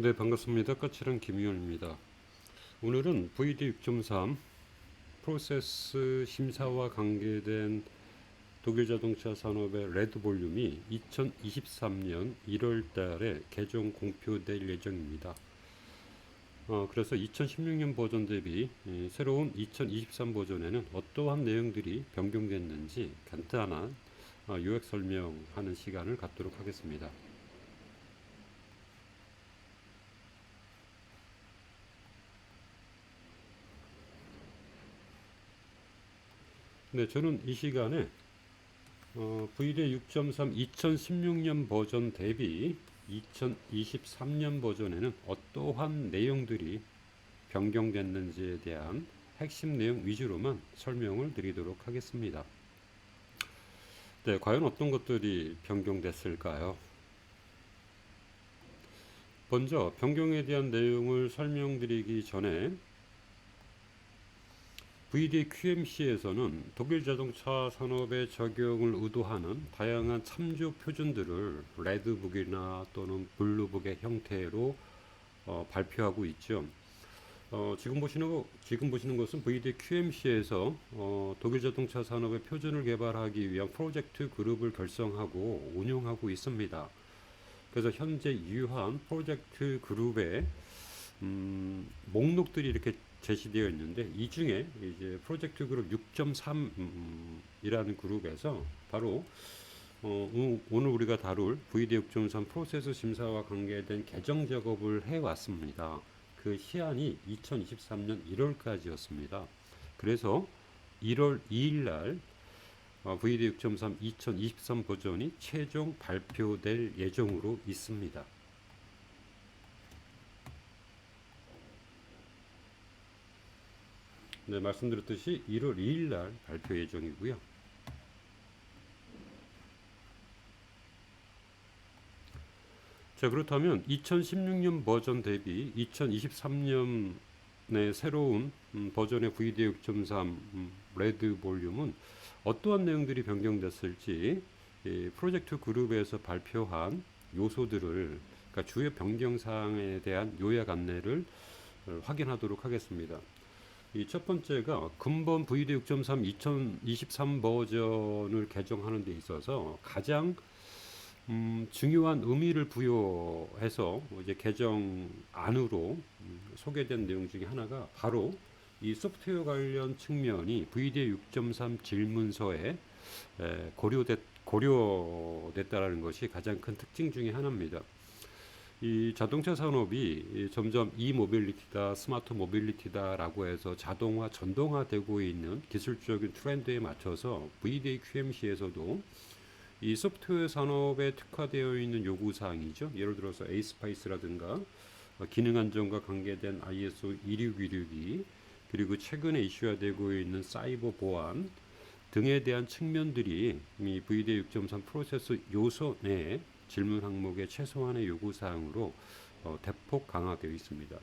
네, 반갑습니다. 까칠한 김유현입니다. 오늘은 VD 6.3 프로세스 심사와 관계된 독일 자동차 산업의 레드 볼륨이 2023년 1월 달에 개정 공표될 예정입니다. 그래서 2016년 버전 대비 새로운 2023 버전에는 어떠한 내용들이 변경됐는지 간단한 요약 설명하는 시간을 갖도록 하겠습니다. 네, 저는 이 시간에 VD 6.3 2016년 버전 대비 2023년 버전에는 어떠한 내용들이 변경됐는지에 대한 핵심 내용 위주로만 설명을 드리도록 하겠습니다. 네, 과연 어떤 것들이 변경됐을까요? 먼저 변경에 대한 내용을 설명드리기 전에 VD QMC에서는 독일 자동차 산업에 적용을 의도하는 다양한 참조 표준들을 레드북이나 또는 블루북의 형태로 발표하고 있죠. 지금 보시는 것은 VD QMC에서 독일 자동차 산업의 표준을 개발하기 위한 프로젝트 그룹을 결성하고 운영하고 있습니다. 그래서 현재 유한 프로젝트 그룹의 목록들이 이렇게 제시되어 있는데, 이 중에 이제 프로젝트 그룹 6.3이라는 그룹에서 바로 오늘 우리가 다룰 VD 6.3 프로세스 심사와 관계된 개정 작업을 해왔습니다. 그 시한이 2023년 1월까지였습니다. 그래서 1월 2일 날 VD 6.3 2023 버전이 최종 발표될 예정으로 있습니다. 네, 말씀드렸듯이 1월 2일 날 발표 예정이고요. 자, 그렇다면 2016년 버전 대비 2023년의 새로운 버전의 VD 6.3 레드 볼륨은 어떠한 내용들이 변경됐을지 프로젝트 그룹에서 발표한 요소들을, 그러니까 주요 변경 사항에 대한 요약 안내를 확인하도록 하겠습니다. 이 첫 번째가 근본 VD 6.3 2023 버전을 개정하는 데 있어서 가장 중요한 의미를 부여해서 이제 개정 안으로 소개된 내용 중에 하나가 바로 이 소프트웨어 관련 측면이 VD 6.3 질문서에 고려됐다라는 것이 가장 큰 특징 중에 하나입니다. 이 자동차 산업이 점점 모빌리티다, 스마트 모빌리티다라고 해서 자동화, 전동화되고 있는 기술적인 트렌드에 맞춰서 VD QMC에서도 이 소프트웨어 산업에 특화되어 있는 요구 사항이죠. 예를 들어서 에이스파이스라든가 기능 안정과 관계된 ISO 26262, 그리고 최근에 이슈화되고 있는 사이버 보안 등에 대한 측면들이 이 VD 6.3 프로세스 요소 내에 질문 항목의 최소한의 요구 사항으로 대폭 강화되어 있습니다.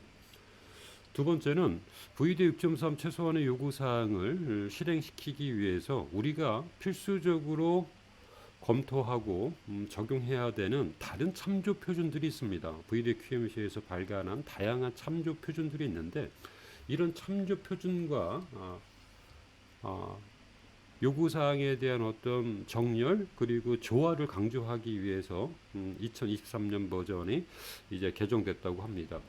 두 번째는 VD 6.3 최소한의 요구 사항을 실행시키기 위해서 우리가 필수적으로 검토하고 적용해야 되는 다른 참조 표준들이 있습니다. VD QMC에서 발간한 다양한 참조 표준들이 있는데, 이런 참조 표준과 요구사항에 대한 어떤 정렬 그리고 조화를 강조하기 위해서 2023년 버전이 이제 개정됐다고 합니다.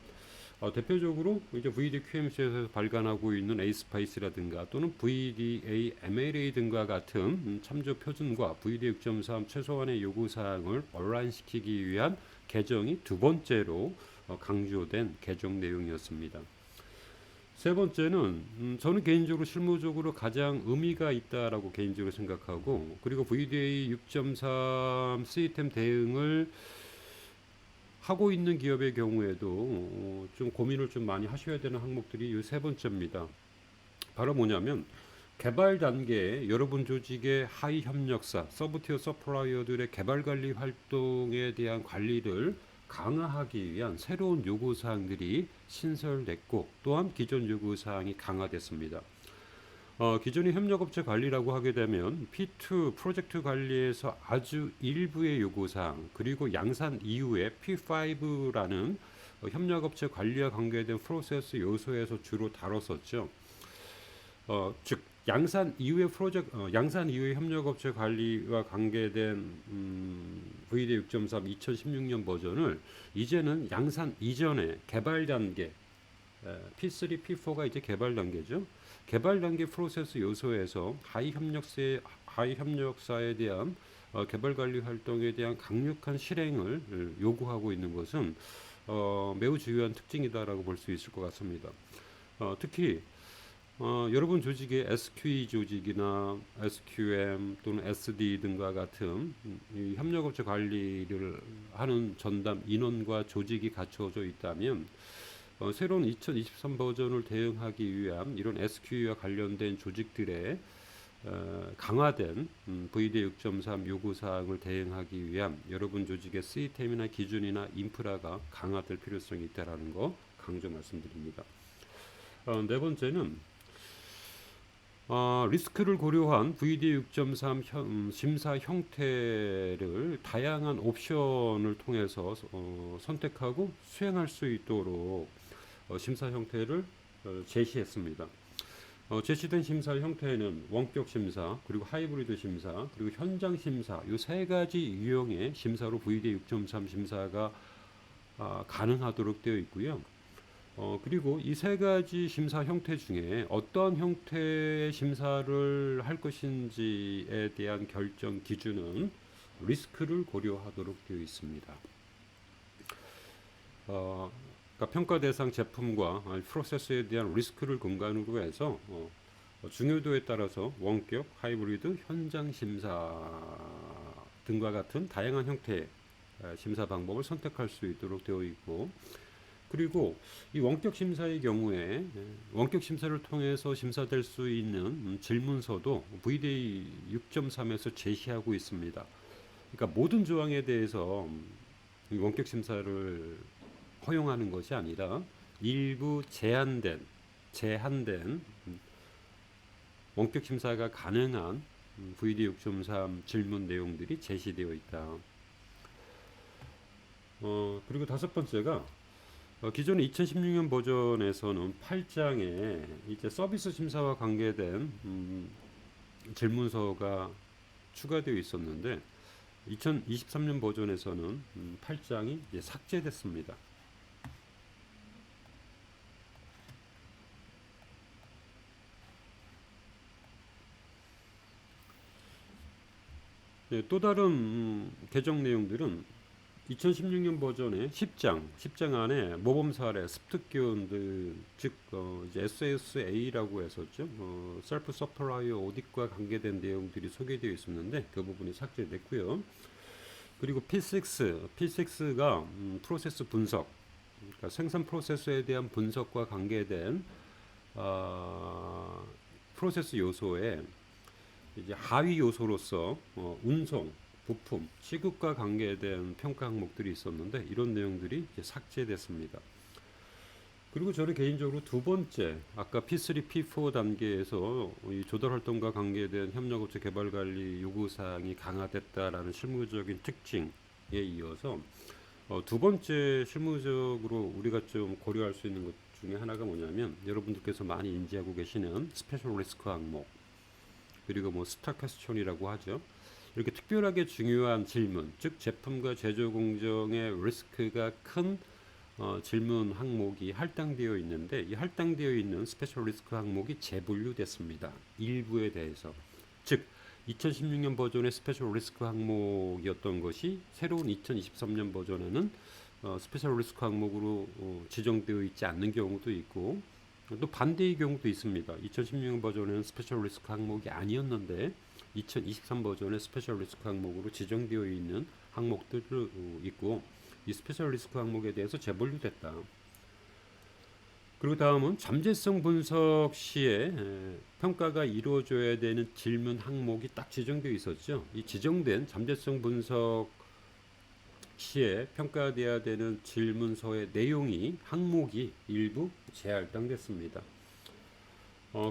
대표적으로 이제 VD QMC에서 발간하고 있는 에이스파이스라든가 또는 VDA MLA 등과 같은 참조 표준과 VD 6.3 최소한의 요구사항을 온라인시키기 위한 개정이 두 번째로 강조된 개정 내용이었습니다. 세 번째는 저는 개인적으로 실무적으로 가장 의미가 있다라고 개인적으로 생각하고, 그리고 VDA 6.3 시스템 대응을 하고 있는 기업의 경우에도 좀 고민을 좀 많이 하셔야 되는 항목들이 이 세 번째입니다. 바로 뭐냐면, 개발 단계에 여러분 조직의 하위 협력사, 서브티어 서플라이어들의 개발 관리 활동에 대한 관리를 강화하기 위한 새로운 요구사항들이 신설됐고, 또한 기존 요구사항이 강화됐습니다. 기존의 협력업체 관리라고 하게 되면 P2 프로젝트 관리에서 아주 일부의 요구사항, 그리고 양산 이후에 P5라는 협력업체 관리와 관계된 프로세스 요소에서 주로 다뤘었죠. 즉 양산 이후의 양산 이후의 협력업체 관리와 관계된 VD 6.3 2016년 버전을 이제는 양산 이전의 개발 단계 P3, P4가 이제 개발 단계죠. 개발 단계 프로세스 요소에서 하위 협력사에 대한 개발 관리 활동에 대한 강력한 실행을 요구하고 있는 것은 매우 중요한 특징이다라고 볼 수 있을 것 같습니다. 특히 여러분 조직의 SQE 조직이나 SQM 또는 SD 등과 같은 이 협력업체 관리를 하는 전담 인원과 조직이 갖춰져 있다면 새로운 2023 버전을 대응하기 위한 이런 SQE와 관련된 조직들의 강화된 VD 6.3 요구사항을 대응하기 위한 여러분 조직의 시스템이나 기준이나 인프라가 강화될 필요성이 있다는 거 강조 말씀드립니다. 네 번째는 리스크를 고려한 VD 6.3 심사 형태를 다양한 옵션을 통해서 선택하고 수행할 수 있도록 심사 형태를 제시했습니다. 제시된 심사 형태는 원격 심사, 그리고 하이브리드 심사, 그리고 현장 심사 이 세 가지 유형의 심사로 VD 6.3 심사가 가능하도록 되어 있고요. 그리고 이 세 가지 심사 형태 중에 어떤 형태의 심사를 할 것인지에 대한 결정 기준은 리스크를 고려하도록 되어 있습니다. 그러니까 평가 대상 제품과 프로세스에 대한 리스크를 근간으로 해서 중요도에 따라서 원격, 하이브리드, 현장 심사 등과 같은 다양한 형태의 심사 방법을 선택할 수 있도록 되어 있고, 그리고 이 원격 심사의 경우에 원격 심사를 통해서 심사될 수 있는 질문서도 VD 6.3에서 제시하고 있습니다. 그러니까 모든 조항에 대해서 원격 심사를 허용하는 것이 아니라 일부 제한된 원격 심사가 가능한 VD 6.3 질문 내용들이 제시되어 있다. 그리고 다섯 번째가 기존의 2016년 버전에서는 8장에 이제 서비스 심사와 관계된 질문서가 추가되어 있었는데 2023년 버전에서는 8장이 이제 삭제됐습니다. 네, 또 다른 개정 내용들은 2016년 버전의 10장 안에 모범 사례, 습득기원들, 즉 이제 SSA라고 했었죠. 셀프 서플라이어 오디트과 관계된 내용들이 소개되어 있었는데 그 부분이 삭제됐고요. 그리고 P6가 프로세스 분석, 그러니까 생산 프로세스에 대한 분석과 관계된 프로세스 요소에 이제 하위 요소로서 운송, 부품, 취급과 관계된 평가 항목들이 있었는데 이런 내용들이 이제 삭제됐습니다. 그리고 저는 개인적으로 두 번째 아까 P3, P4 단계에서 이 조달 활동과 관계된 협력업체 개발 관리 요구사항이 강화됐다라는 실무적인 특징에 이어서 두 번째 실무적으로 우리가 좀 고려할 수 있는 것 중에 하나가 뭐냐면 여러분들께서 많이 인지하고 계시는 스페셜 리스크 항목, 그리고 뭐 스타 퀘스천이라고 하죠. 이렇게 특별하게 중요한 질문, 즉 제품과 제조 공정의 리스크가 큰 질문 항목이 할당되어 있는데 이 할당되어 있는 스페셜 리스크 항목이 재분류됐습니다. 일부에 대해서. 즉 2016년 버전의 스페셜 리스크 항목이었던 것이 새로운 2023년 버전에는 스페셜 리스크 항목으로 지정되어 있지 않는 경우도 있고 또 반대의 경우도 있습니다. 2016년 버전에는 스페셜 리스크 항목이 아니었는데 2023 버전의 스페셜 리스크 항목으로 지정되어 있는 항목들도 있고 이 스페셜 리스크 항목에 대해서 재분류됐다. 그리고 다음은 잠재성 분석 시에 평가가 이루어져야 되는 질문 항목이 딱 지정되어 있었죠. 이 지정된 잠재성 분석 시에 평가돼야 되는 질문서의 내용이 항목이 일부 재할당됐습니다.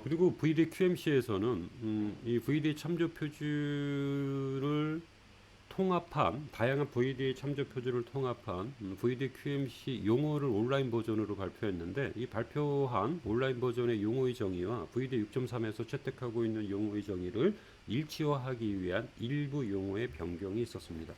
그리고 VD QMC에서는 이 VD 참조 표준을 통합한 다양한 VDA 참조 표준을 통합한 VD QMC 용어를 온라인 버전으로 발표했는데, 이 발표한 온라인 버전의 용어의 정의와 VD 6.3에서 채택하고 있는 용어의 정의를 일치화하기 위한 일부 용어의 변경이 있었습니다.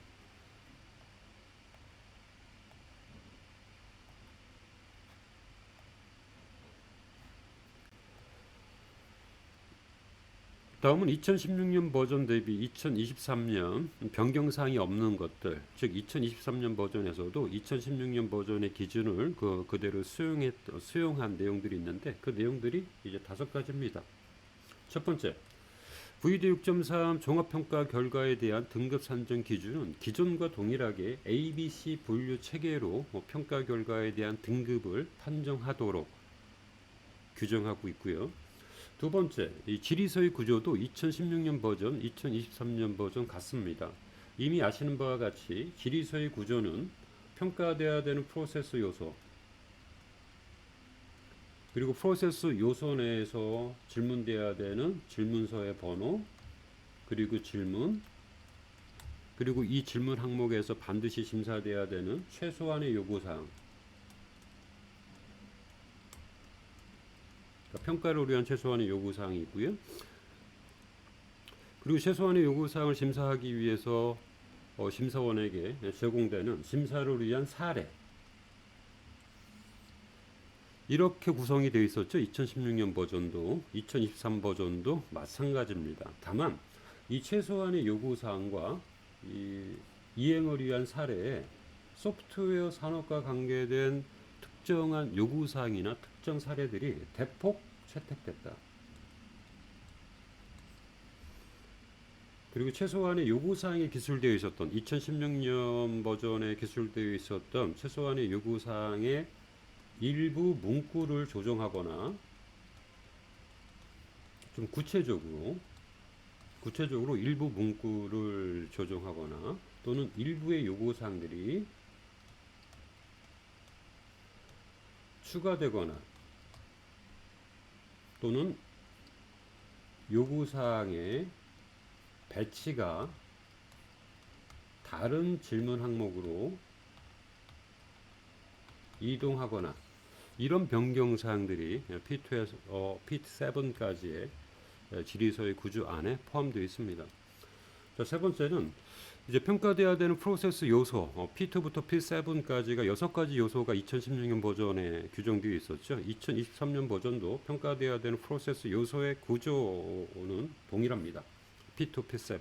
다음은 2016년 버전 대비 2023년 변경사항이 없는 것들, 즉 2023년 버전에서도 2016년 버전의 기준을 그대로 수용한 내용들이 있는데, 그 내용들이 이제 5가지입니다. 첫 번째, VD 6.3 종합평가 결과에 대한 등급 산정 기준은 기존과 동일하게 A, B, C 분류 체계로 평가 결과에 대한 등급을 판정하도록 규정하고 있고요. 두 번째, 이 질의서의 구조도 2016년 버전, 2023년 버전 같습니다. 이미 아시는 바와 같이 질의서의 구조는 평가돼야 되는 프로세스 요소, 그리고 프로세스 요소 내에서 질문돼야 되는 질문서의 번호, 그리고 질문, 그리고 이 질문 항목에서 반드시 심사돼야 되는 최소한의 요구사항, 평가를 위한 최소한의 요구사항이 있고요. 그리고 최소한의 요구사항을 심사하기 위해서 심사원에게 제공되는 심사를 위한 사례, 이렇게 구성이 되어 있었죠. 2016년 버전도 2023 버전도 마찬가지입니다. 다만 이 최소한의 요구사항과 이 이행을 위한 사례에 소프트웨어 산업과 관계된 특정한 요구사항이나 특정 사례들이 대폭 채택됐다. 그리고 최소한의 요구사항이 기술되어 있었던 2016년 버전에 기술되어 있었던 최소한의 요구사항의 일부 문구를 조정하거나 좀 구체적으로 일부 문구를 조정하거나 또는 일부의 요구사항들이 추가되거나 또는 요구사항의 배치가 다른 질문 항목으로 이동하거나 이런 변경사항들이 P7까지의 질의서의 구조 안에 포함되어 있습니다. 자, 세 번째는 이제 평가돼야 되는 프로세스 요소 P2부터 P7까지가 6가지 요소가 2016년 버전에 규정되어 있었죠. 2023년 버전도 평가돼야 되는 프로세스 요소의 구조는 동일합니다. P2, P7.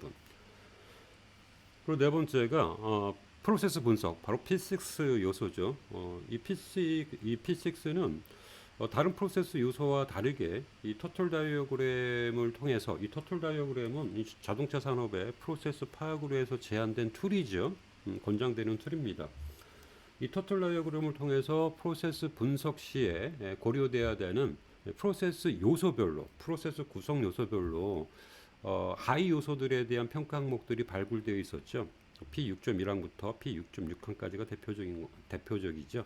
그리고 네 번째가 프로세스 분석, 바로 P6 요소죠. 이 P6는 다른 프로세스 요소와 다르게 이 토탈 다이어그램을 통해서, 이 토탈 다이어그램은 자동차 산업의 프로세스 파악으로 해서 제안된 툴이죠. 권장되는 툴입니다. 이 토탈 다이어그램을 통해서 프로세스 분석 시에 고려돼야 되는 프로세스 요소별로, 프로세스 구성 요소별로 하위 요소들에 대한 평가 항목들이 발굴되어 있었죠. P6.1항부터 P6.6항까지가 대표적이죠.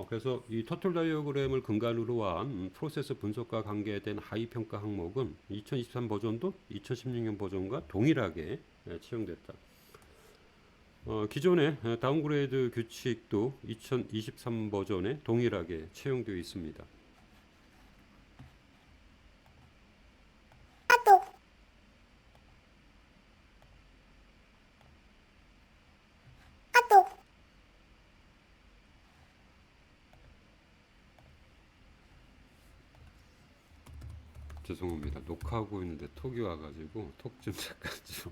그래서 이 토탈 다이어그램을 근간으로 한 프로세스 분석과 관계된 하위 평가 항목은 2023 버전도 2016년 버전과 동일하게 채용됐다. 기존의 다운그레이드 규칙도 2023 버전에 동일하게 채용되어 있습니다. 죄송합니다. 녹화하고 있는데 톡이 와가지고 톡 좀 잠깐 좀.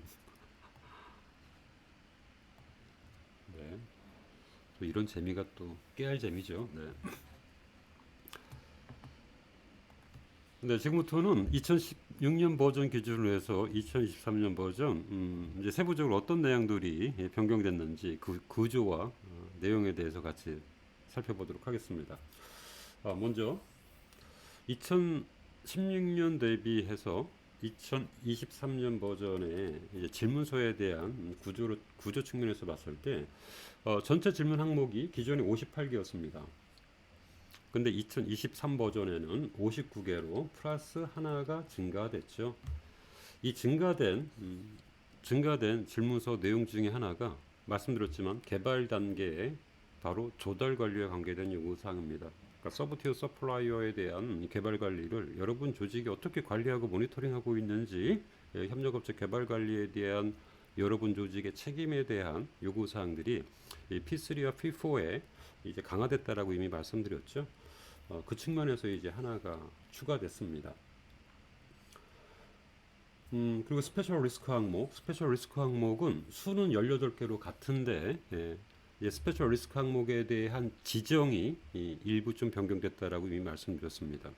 네. 또 이런 재미가 또 깨알 재미죠. 네. 네, 지금부터는 2016년 버전 기준으로 해서 2023년 버전 이제 세부적으로 어떤 내용들이 변경됐는지 그 구조와 내용에 대해서 같이 살펴보도록 하겠습니다. 먼저 2016년 대비해서 2023년 버전의 이제 질문서에 대한 구조 측면에서 봤을 때 전체 질문 항목이 기존에 58개였습니다. 근데 2023 버전에는 59개로 플러스 하나가 증가됐죠. 이 증가된 증가된 질문서 내용 중에 하나가 말씀드렸지만 개발 단계에 바로 조달 관리와 관계된 요구사항입니다. 그러니까 서브티어 서플라이어에 대한 개발 관리를 여러분 조직이 어떻게 관리하고 모니터링하고 있는지, 협력업체 개발 관리에 대한 여러분 조직의 책임에 대한 요구사항들이 이 P3와 P4에 이제 강화됐다라고 이미 말씀드렸죠. 그 측면에서 이제 하나가 추가됐습니다. 그리고 스페셜 리스크 항목은 수는 18개로 같은데, 스페셜 리스크 항목에 대한 지정이 일부 좀 변경됐다라고 이미 말씀드렸습니다.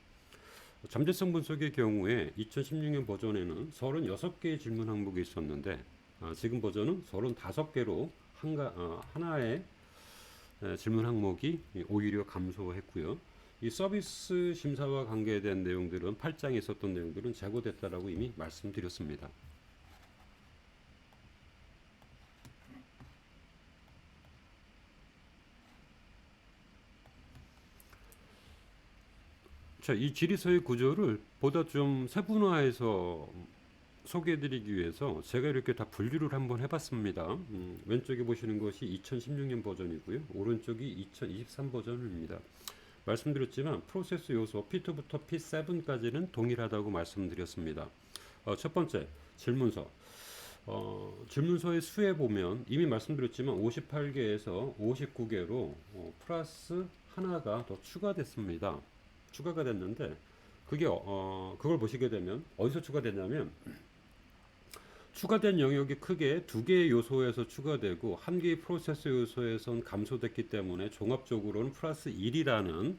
잠재성 분석의 경우에 2016년 버전에는 36개의 질문 항목이 있었는데, 지금 버전은 35개로 하나의 질문 항목이 오히려 감소했고요. 이 서비스 심사와 관계된 내용들은 8장에 있었던 내용들은 제고됐다라고 이미 말씀드렸습니다. 자, 이 질의서의 구조를 보다 좀 세분화해서 소개해드리기 위해서 제가 이렇게 다 분류를 한번 해봤습니다. 왼쪽에 보시는 것이 2016년 버전이고요. 오른쪽이 2023 버전입니다. 말씀드렸지만 프로세스 요소 P2부터 P7까지는 동일하다고 말씀드렸습니다. 첫 번째 질문서. 질문서의 수에 보면 이미 말씀드렸지만 58개에서 59개로 플러스 하나가 더 추가됐습니다. 추가가 됐는데 그게 그걸 보시게 되면 어디서 추가됐냐면 추가된 영역이 크게 두 개의 요소에서 추가되고 한 개의 프로세스 요소에선 감소됐기 때문에 종합적으로는 플러스 1이라는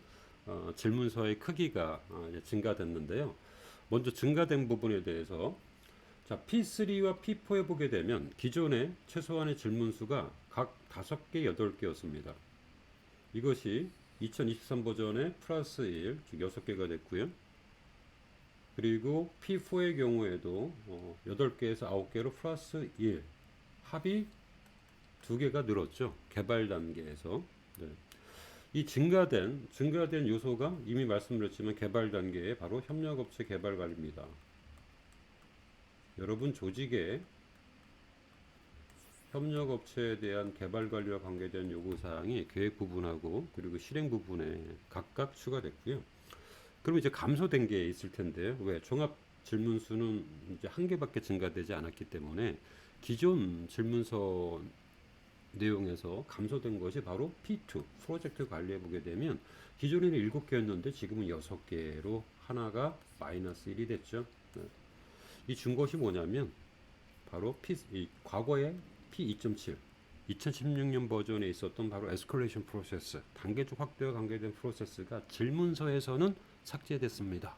질문서의 크기가 증가됐는데요. 먼저 증가된 부분에 대해서 자, P3와 P4에 보게 되면 기존의 최소한의 질문수가 각 5개, 8개였습니다. 이것이 2023 버전에 플러스 1, 즉 6개가 됐고요. 그리고 P4의 경우에도 8개에서 9개로 플러스 1, 합이 2개가 늘었죠. 개발 단계에서. 네. 이 증가된 요소가 이미 말씀드렸지만 개발 단계에 바로 협력업체 개발 관리입니다. 여러분 조직의 협력업체에 대한 개발 관리와 관계된 요구사항이 계획 부분하고 그리고 실행 부분에 각각 추가됐고요. 그럼 이제 감소된 게 있을 텐데요. 왜? 종합 질문수는 이제 한 개밖에 증가되지 않았기 때문에 기존 질문서 내용에서 감소된 것이 바로 P2 프로젝트 관리해 보게 되면 기존에는 7개였는데 지금은 6개로 하나가 마이너스 1이 됐죠. 이 준 것이 뭐냐면 바로 과거의 P2.7 2016년 버전에 있었던 바로 에스컬레이션 프로세스 단계적 확대와 관계된 프로세스가 질문서에서는 삭제됐습니다.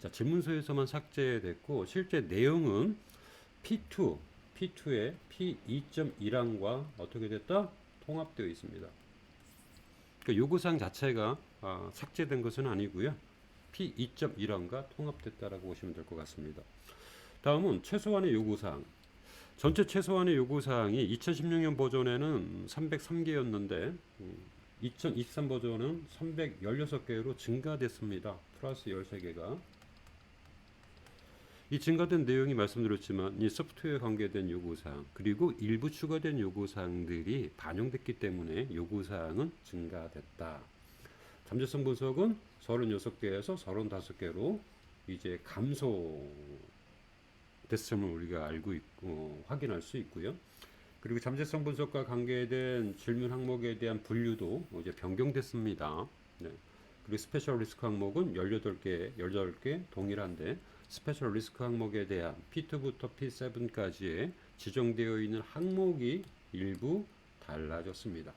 자, 질문서에서만 삭제됐고 실제 내용은 P2의 P2.1항과 어떻게 됐다? 통합되어 있습니다. 그러니까 요구사항 자체가 삭제된 것은 아니고요. P2.1항과 통합됐다라고 보시면 될 것 같습니다. 다음은 최소한의 요구사항. 전체 최소한의 요구사항이 2016년 버전에는 303개였는데 2023 버전은 316개로 증가됐습니다. 플러스 13개가. 이 증가된 내용이 말씀드렸지만 이 소프트웨어에 관계된 요구사항 그리고 일부 추가된 요구사항들이 반영됐기 때문에 요구사항은 증가됐다. 잠재성 분석은 36개에서 35개로 이제 감소됐음을 우리가 알고 있고 확인할 수 있고요. 그리고 잠재성 분석과 관계된 질문 항목에 대한 분류도 이제 변경됐습니다. 네. 그리고 스페셜 리스크 항목은 18개 동일한데 스페셜 리스크 항목에 대한 P2부터 P7까지의 지정되어 있는 항목이 일부 달라졌습니다.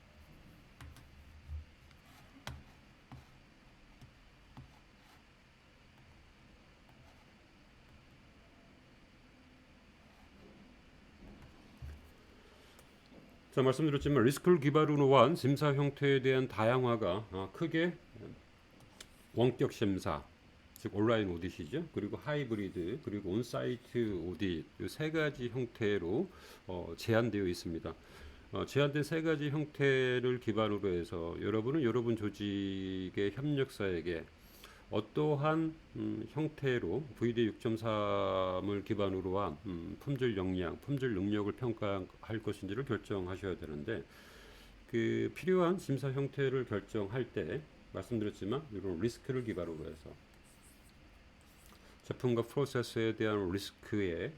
자, 말씀드렸지만 리스크를 기반으로 한 심사 형태에 대한 다양화가 크게 원격 심사, 즉 온라인 오디시죠. 그리고 하이브리드, 그리고 온사이트 오디 이 세 가지 형태로 제한되어 있습니다. 제한된 세 가지 형태를 기반으로 해서 여러분은 여러분 조직의 협력사에게 어떠한 형태로 VD 6.3을 기반으로 한 품질 역량, 품질 능력을 평가할 것인지를 결정하셔야 되는데 그 필요한 심사 형태를 결정할 때 말씀드렸지만 이런 리스크를 기반으로 해서 제품과 프로세스에 대한 리스크의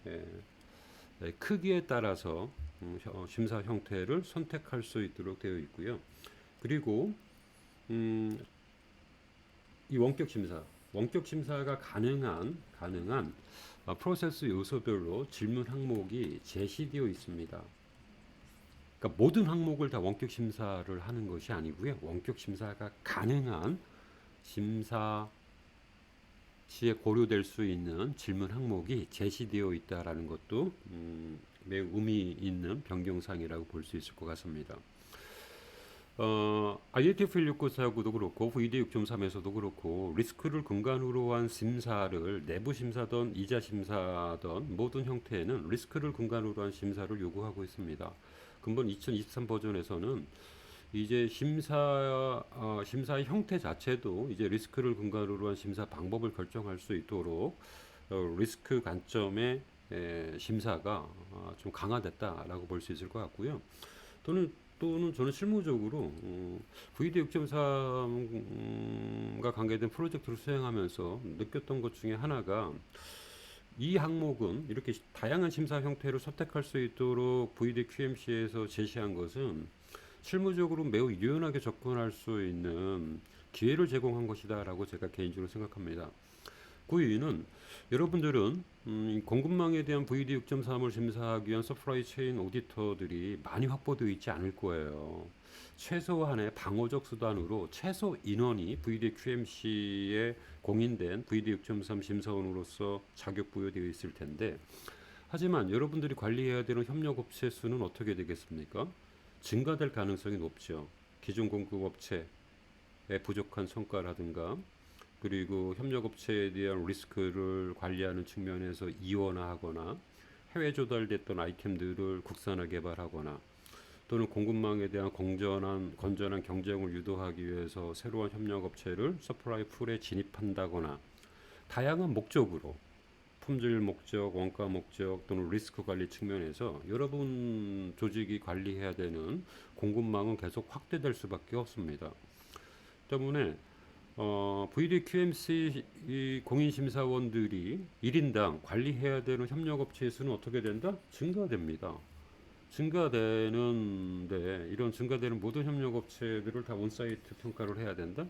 크기에 따라서 심사 형태를 선택할 수 있도록 되어 있고요. 그리고 이 원격 심사가 가능한 프로세스 요소별로 질문 항목이 제시되어 있습니다. 그러니까 모든 항목을 다 원격 심사를 하는 것이 아니고요. 원격 심사가 가능한 심사 시에 고려될 수 있는 질문 항목이 제시되어 있다라는 것도 매우 의미 있는 변경사항이라고 볼 수 있을 것 같습니다. IATF 16949도 그렇고 VD 6.3에서도 그렇고 리스크를 근간으로 한 심사를 내부 심사든 이자 심사든 모든 형태에는 리스크를 근간으로 한 심사를 요구하고 있습니다. 근본 2023 버전에서는 이제 심사의 형태 자체도 이제 리스크를 근간으로 한 심사 방법을 결정할 수 있도록 리스크 관점의 심사가 좀 강화됐다라고 볼 수 있을 것 같고요. 또는 저는 실무적으로 VD 6.3과 관계된 프로젝트를 수행하면서 느꼈던 것 중에 하나가 이 항목은 이렇게 다양한 심사 형태를 선택할 수 있도록 VD QMC에서 제시한 것은 실무적으로 매우 유연하게 접근할 수 있는 기회를 제공한 것이다라고 제가 개인적으로 생각합니다. 그 이유는 여러분들은 공급망에 대한 VD 6.3을 심사하기 위한 서플라이 체인 오디터들이 많이 확보되어 있지 않을 거예요. 최소한의 방어적 수단으로 최소 인원이 VD QMC에 공인된 VD 6.3 심사원으로서 자격 부여되어 있을 텐데 하지만 여러분들이 관리해야 되는 협력업체 수는 어떻게 되겠습니까? 증가될 가능성이 높죠. 기존 공급업체의 부족한 성과라든가 그리고 협력업체에 대한 리스크를 관리하는 측면에서 이원화하거나 해외 조달됐던 아이템들을 국산화 개발하거나 또는 공급망에 대한 건전한 경쟁을 유도하기 위해서 새로운 협력업체를 서플라이 풀에 진입한다거나 다양한 목적으로 품질 목적, 원가 목적 또는 리스크 관리 측면에서 여러분 조직이 관리해야 되는 공급망은 계속 확대될 수밖에 없습니다. 때문에 VD QMC 공인심사원들이 1인당 관리해야 되는 협력업체의 수는 어떻게 된다? 증가됩니다. 증가되는데 이런 증가되는 모든 협력업체들을 다 온사이트 평가를 해야 된다?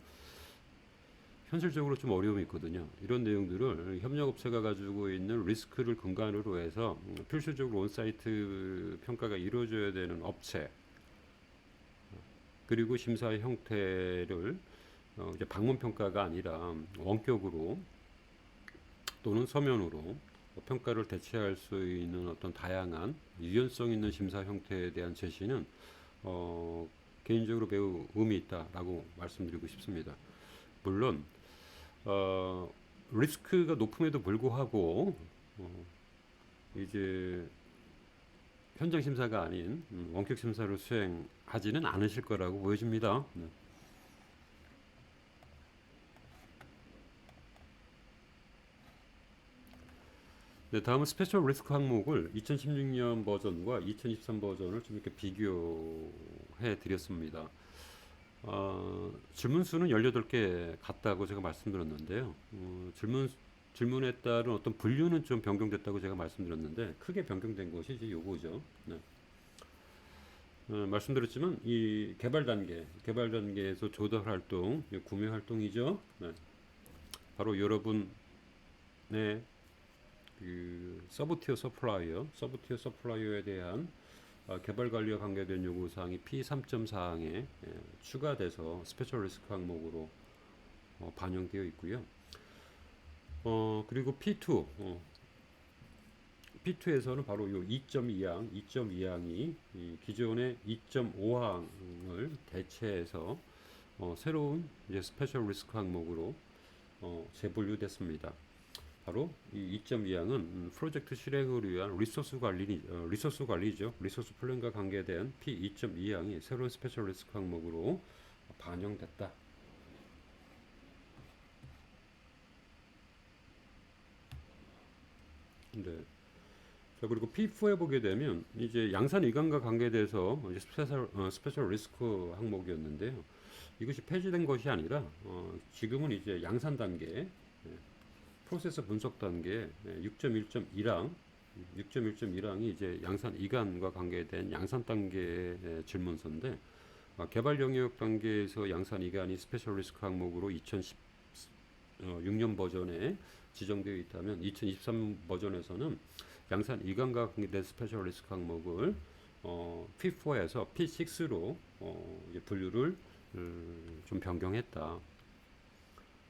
현실적으로 좀 어려움이 있거든요. 이런 내용들을 협력업체가 가지고 있는 리스크를 근간으로 해서 필수적으로 온사이트 평가가 이루어져야 되는 업체 그리고 심사의 형태를 이제 방문 평가가 아니라 원격으로 또는 서면으로 평가를 대체할 수 있는 어떤 다양한 유연성 있는 심사 형태에 대한 제시는 개인적으로 매우 의미 있다라고 말씀드리고 싶습니다. 물론 리스크가 높음에도 불구하고 이제 현장 심사가 아닌 원격 심사를 수행하지는 않으실 거라고 보여집니다. 네. 네, 다음은 스페셜 리스크 항목을 2016년 버전과 2023 버전을 좀 이렇게 비교해 드렸습니다. 질문 수는 18개 같다고 제가 말씀드렸는데요. 질문에 따른 어떤 분류는 좀 변경됐다고 제가 말씀드렸는데 크게 변경된 것이 이제 요거죠. 네. 말씀드렸지만 이 개발 단계에서 조달 활동, 구매 활동이죠. 네. 바로 여러분의 그 서브티어 서플라이어에 대한 개발 관리와 관계된 요구 사항이 P3.4항에 추가돼서 스페셜 리스크 항목으로 반영되어 있고요. 그리고 P2에서는 바로 요 2.2항이 기존의 2.5항을 대체해서 새로운 이제 스페셜 리스크 항목으로 재분류됐습니다. 바로 이 2.2항은 프로젝트 실행을 위한 리소스 관리죠. 리소스 플랜과 관계된 P2.2항이 새로운 스페셜 리스크 항목으로 반영됐다. 네. 자, 그리고 P4에 보게 되면 이제 양산 이관과 관계돼서 이제 스페셜 리스크 항목이었는데요. 이것이 폐지된 것이 아니라 지금은 이제 양산 단계, 프로세서 분석 단계 6.1.1항 6.1.1항이 이제 양산 이관과 관계된 양산 단계의 질문서인데 개발 영역 단계에서 양산 이관이 스페셜 리스크 항목으로 2016년 버전에 지정되어 있다면 2023 버전에서는 양산 이관과 관계된 스페셜 리스크 항목을 P4에서 P6로 분류를 좀 변경했다.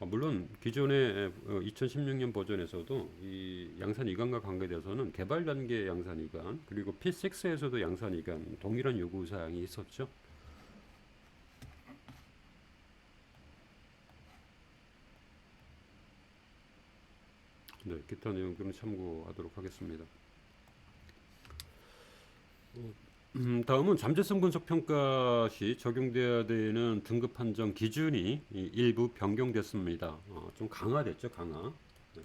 물론 기존의 2016년 버전에서도 이 양산 이관과 관계돼서는 개발 단계 양산 이관 그리고 P6에서도 양산 이관 동일한 요구 사항이 있었죠. 네, 기타 내용들은 참고하도록 하겠습니다. 다음은 잠재성 분석 평가 시 적용되어야 되는 등급 판정 기준이 일부 변경됐습니다. 좀 강화됐죠, 강화. 네.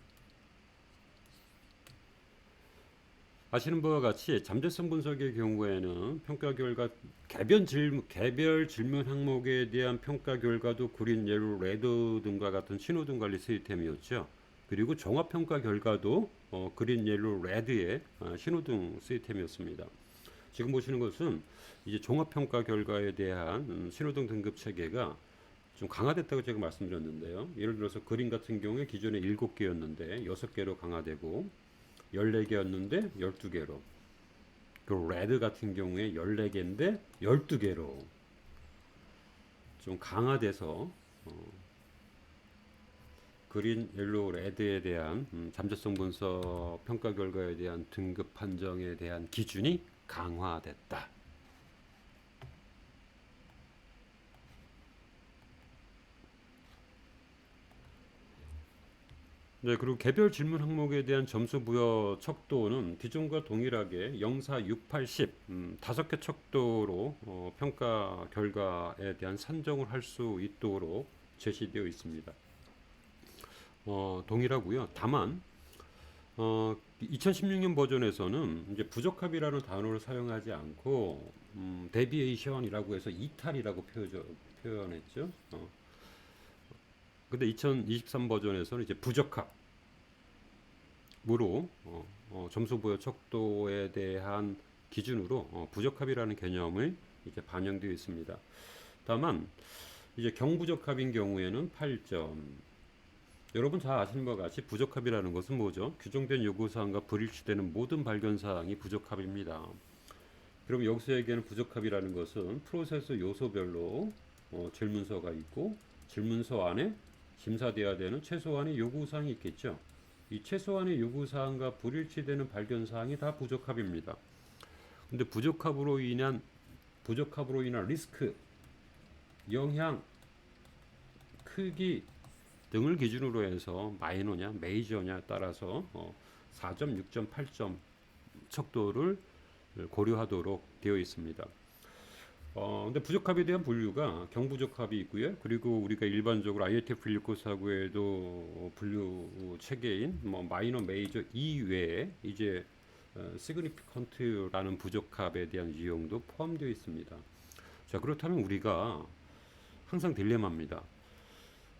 아시는 바와 같이 잠재성 분석의 경우에는 평가 결과 개별 질문 항목에 대한 평가 결과도 그린, 옐로우, 레드 등과 같은 신호등 관리 시스템이었죠. 그리고 종합 평가 결과도 그린, 옐로우, 레드의 신호등 시스템이었습니다. 지금 보시는 것은 이제 종합평가 결과에 대한 신호등 등급 체계가 좀 강화됐다고 제가 말씀드렸는데요. 예를 들어서 그린 같은 경우에 기존에 7개였는데 6개로 강화되고 14개였는데 12개로 그리고 레드 같은 경우에 14개인데 12개로 좀 강화돼서 그린, 옐로우, 레드에 대한 잠재성 분석 평가 결과에 대한 등급 판정에 대한 기준이 강화됐다. 네, 그리고 개별 질문 항목에 대한 점수 부여 척도는 기존과 동일하게 0, 4, 6, 8, 10 5개 척도로 평가 결과에 대한 산정을 할 수 있도록 제시되어 있습니다. 동일하고요. 다만 2016년 버전에서는 이제 부적합이라는 단어를 사용하지 않고 데비에이션이라고 해서 이탈이라고 표현했죠. 근데 2023 버전에서는 이제 부적합으로 점수 부여 척도에 대한 기준으로 부적합이라는 개념을 이제 반영되어 있습니다. 다만 이제 경부적합인 경우에는 8점. 여러분 잘 아시는 바와 같이 부적합이라는 것은 뭐죠? 규정된 요구사항과 불일치되는 모든 발견사항이 부적합입니다. 그럼 여기서 얘기하는 부적합이라는 것은 프로세스 요소별로 질문서가 있고 질문서 안에 심사되어야 되는 최소한의 요구사항이 있겠죠. 이 최소한의 요구사항과 불일치되는 발견사항이 다 부적합입니다. 근데 부적합으로 인한 리스크, 영향, 크기 등을 기준으로 해서 마이너냐 메이저냐 따라서 4점, 6점, 8점 척도를 고려하도록 되어 있습니다. 근데 부적합에 대한 분류가 경부적합이 있고요. 그리고 우리가 일반적으로 IATF 1694구에도 분류 체계인 마이너, 메이저 이외에 이제 시그니피컨트라는 부적합에 대한 유형도 포함되어 있습니다. 자, 그렇다면 우리가 항상 딜레마입니다.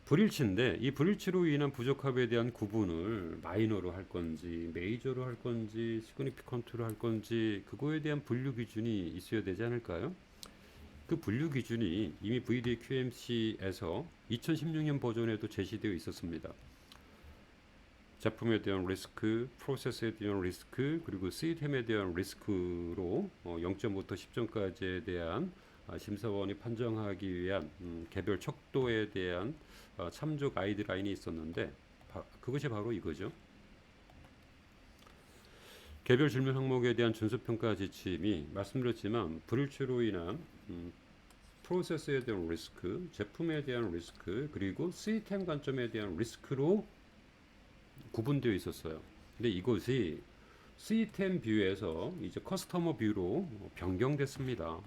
불일치인데 이 불일치로 인한 부적합에 대한 구분을 마이너로 할 건지 메이저로 할 건지 시그니피컨트로 할 건지 그거에 대한 분류 기준이 있어야 되지 않을까요? 그 분류 기준이 이미 VDA QMC에서 2016년 버전에도 제시되어 있었습니다. 제품에 대한 리스크, 프로세스에 대한 리스크, 그리고 시스템에 대한 리스크로 0점부터 10점까지에 대한 심사원이 판정하기 위한 개별 척도에 대한 참조 가이드라인이 있었는데 그것이 바로 이거죠. 개별 질문 항목에 대한 준수평가 지침이 말씀드렸지만 불일치로 인한 프로세스에 대한 리스크, 제품에 대한 리스크, 그리고 시스템 관점에 대한 리스크로 구분되어 있었어요. 근데 이것이 시스템 뷰에서 이제 커스터머 뷰로 변경됐습니다.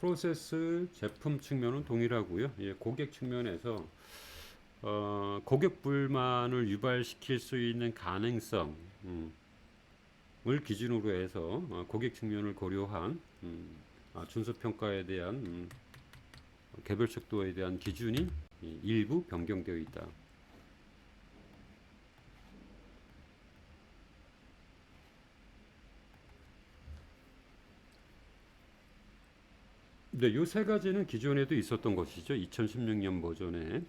프로세스 제품 측면은 동일하고요. 예, 고객 측면에서 고객 불만을 유발시킬 수 있는 가능성 을 기준으로 해서 고객 측면을 고려한 준수 평가에 대한 개별적도에 대한 기준이 일부 변경되어 있다. 네, 요 세 가지는 기존에도 있었던 것이죠. 2016년 버전에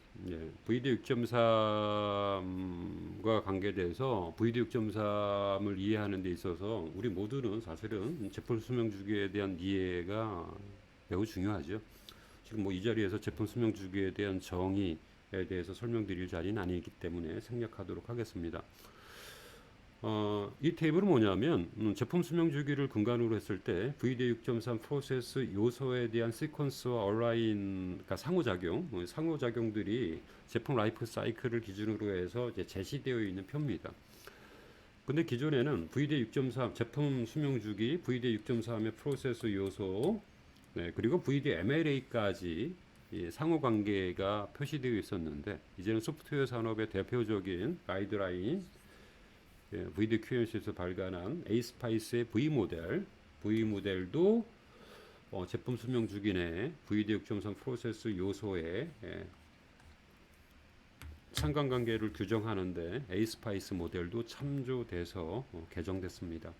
VD 6.3과 관계돼서 VD 6.3을 이해하는 데 있어서 우리 모두는 사실은 제품 수명 주기에 대한 이해가 매우 중요하죠. 지금 뭐 이 자리에서 제품 수명 주기에 대한 정의에 대해서 설명드릴 자리는 아니기 때문에 생략하도록 하겠습니다. 이 테이블은 뭐냐면 제품 수명 주기를 근간으로 했을 때 VD 6.3 프로세스 요소에 대한 시퀀스와 얼라인, 그러니까 상호작용들이 제품 라이프 사이클을 기준으로 해서 이제 제시되어 있는 표입니다. 근데 기존에는 VD 6.3 제품 수명 주기, VD 6.3의 프로세스 요소, 그리고 VD MLA까지 상호관계가 표시되어 있었는데 이제는 소프트웨어 산업의 대표적인 가이드라인 VD QMC에서 발간한 에이스파이스의 V 모델도 제품 수명 주기 내 VD 6.3 프로세스 요소의 상관관계를 규정하는데 에이스파이스 모델도 참조돼서 개정됐습니다.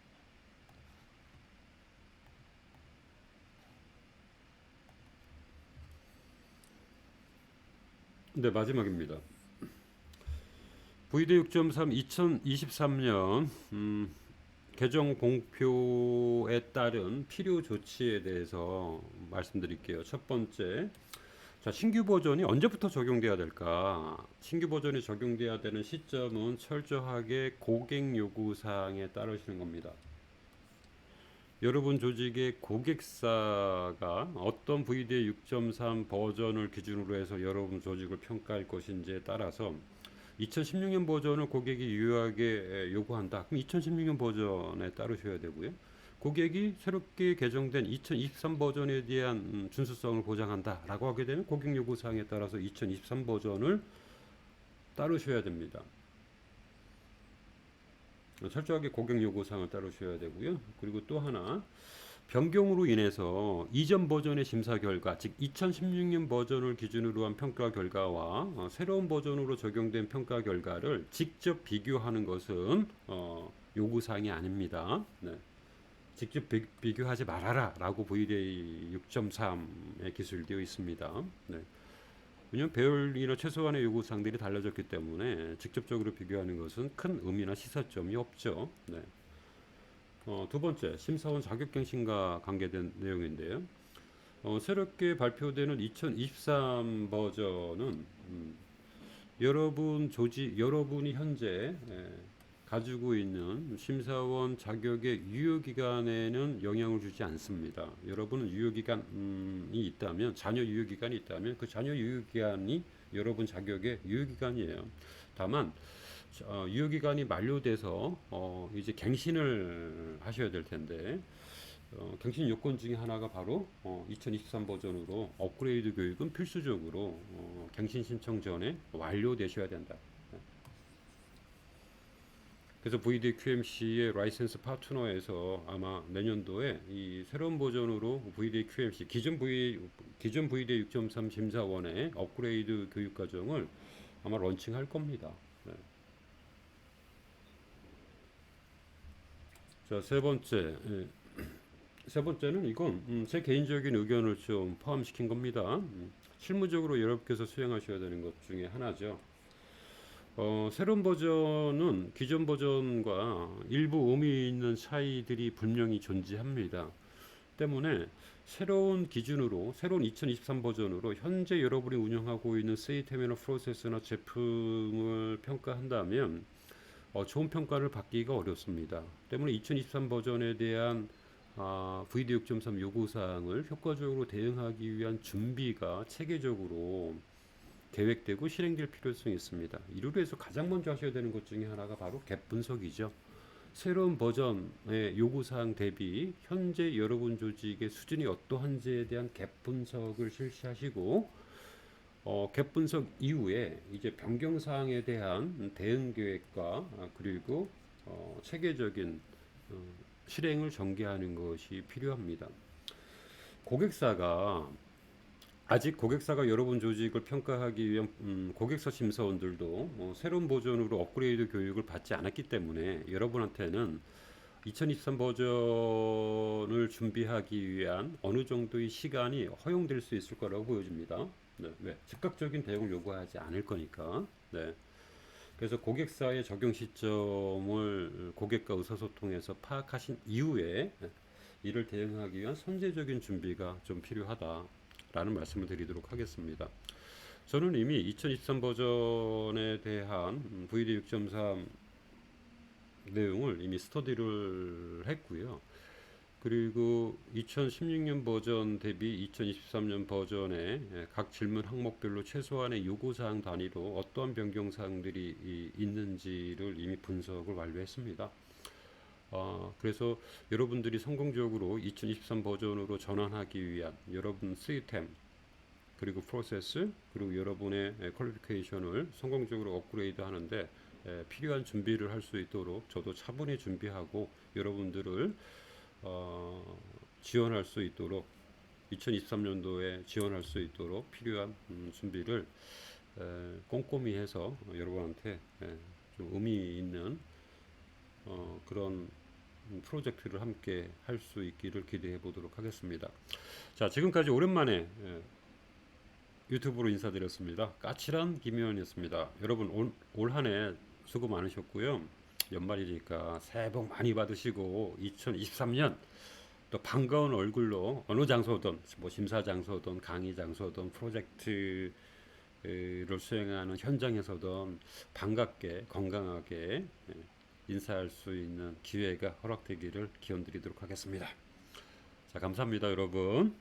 네, 마지막입니다. VD 6.3 2023년 개정 공표에 따른 필요 조치에 대해서 말씀드릴게요. 첫 번째, 자, 신규 버전이 언제부터 적용돼야 될까? 신규 버전이 적용돼야 되는 시점은 철저하게 고객 요구 사항에 따르시는 겁니다. 여러분 조직의 고객사가 어떤 VD 6.3 버전을 기준으로 해서 여러분 조직을 평가할 것인지에 따라서 2016년 버전을 고객이 유효하게 요구한다. 그럼 2016년 버전에 따르셔야 되고요. 고객이 새롭게 개정된 2023 버전에 대한 준수성을 보장한다 라고 하게 되면 고객 요구사항에 따라서 2023 버전을 따르셔야 됩니다. 철저하게 고객 요구사항을 따르셔야 되고요. 그리고 또 하나, 변경으로 인해서 이전 버전의 심사 결과, 즉 2016년 버전을 기준으로 한 평가 결과와 새로운 버전으로 적용된 평가 결과를 직접 비교하는 것은 요구사항이 아닙니다. 네. 직접 비교하지 말아라 라고 VDA 6.3에 기술되어 있습니다. 네. 왜냐하면 배열이나 최소한의 요구사항들이 달라졌기 때문에 직접적으로 비교하는 것은 큰 의미나 시사점이 없죠. 네. 두 번째, 심사원 자격갱신과 관계된 내용인데요. 새롭게 발표되는 2023 버전은 여러분이 현재 가지고 있는 심사원 자격의 유효기간에는 영향을 주지 않습니다. 여러분은 유효기간이 있다면, 자녀 유효기간이 있다면 그 자녀 유효기간이 여러분 자격의 유효기간이에요. 다만 유효기간이 만료돼서 이제 갱신을 하셔야 될 텐데 갱신 요건 중에 하나가 바로 2023 버전으로 업그레이드 교육은 필수적으로 갱신 신청 전에 완료되셔야 된다. 그래서 VD QMC의 라이센스 파트너에서 아마 내년도에 이 새로운 버전으로 VD QMC 기존 VD 6.3 심사원의 업그레이드 교육 과정을 아마 런칭할 겁니다. 네. 자, 세 번째는 이건 제 개인적인 의견을 좀 포함시킨 겁니다. 실무적으로 여러분께서 수행하셔야 되는 것 중에 하나죠. 새로운 버전은 기존 버전과 일부 의미 있는 차이들이 분명히 존재합니다. 때문에 새로운 기준으로, 새로운 2023 버전으로 현재 여러분이 운영하고 있는 시스템이나 프로세스나 제품을 평가한다면 좋은 평가를 받기가 어렵습니다. 때문에 2023 버전에 대한 VD 6.3 요구사항을 효과적으로 대응하기 위한 준비가 체계적으로 계획되고 실행될 필요성이 있습니다. 이를 위해서 가장 먼저 하셔야 되는 것 중에 하나가 바로 갭 분석이죠. 새로운 버전의 요구사항 대비 현재 여러분 조직의 수준이 어떠한지에 대한 갭 분석을 실시하시고 갭 분석 이후에 이제 변경 사항에 대한 대응 계획과 그리고 체계적인 어, 실행을 전개하는 것이 필요합니다. 고객사가 아직 고객사가 여러분 조직을 평가하기 위한 고객사 심사원들도 새로운 버전으로 업그레이드 교육을 받지 않았기 때문에 여러분한테는 2023 버전을 준비하기 위한 어느 정도의 시간이 허용될 수 있을 거라고 보여집니다. 네, 왜? 즉각적인 대응을 요구하지 않을 거니까. 네. 그래서 고객사의 적용 시점을 고객과 의사소통해서 파악하신 이후에 이를 대응하기 위한 선제적인 준비가 좀 필요하다라는 말씀을 드리도록 하겠습니다. 저는 이미 2023 버전에 대한 VD 6.3 내용을 이미 스터디를 했고요. 그리고 2016년 버전 대비 2023년 버전에 각 질문 항목별로 최소한의 요구사항 단위로 어떠한 변경사항들이 있는지를 이미 분석을 완료했습니다. 그래서 여러분들이 성공적으로 2023 버전으로 전환하기 위한 여러분 시스템 그리고 프로세스 그리고 여러분의 퀄리피케이션을 성공적으로 업그레이드 하는데 필요한 준비를 할 수 있도록 저도 차분히 준비하고 여러분들을 지원할 수 있도록 2023년도에 지원할 수 있도록 필요한 준비를 꼼꼼히 해서 여러분한테 좀 의미 있는 그런 프로젝트를 함께 할 수 있기를 기대해 보도록 하겠습니다. 자, 지금까지 오랜만에 유튜브로 인사드렸습니다. 까칠한 김효연이었습니다. 여러분 올 한 해 수고 많으셨고요. 연말이니까 새해 복 많이 받으시고 2023년 또 반가운 얼굴로 어느 장소든 뭐 심사 장소든 강의 장소든 프로젝트를 수행하는 현장에서든 반갑게 건강하게 인사할 수 있는 기회가 허락되기를 기원드리도록 하겠습니다. 자, 감사합니다, 여러분.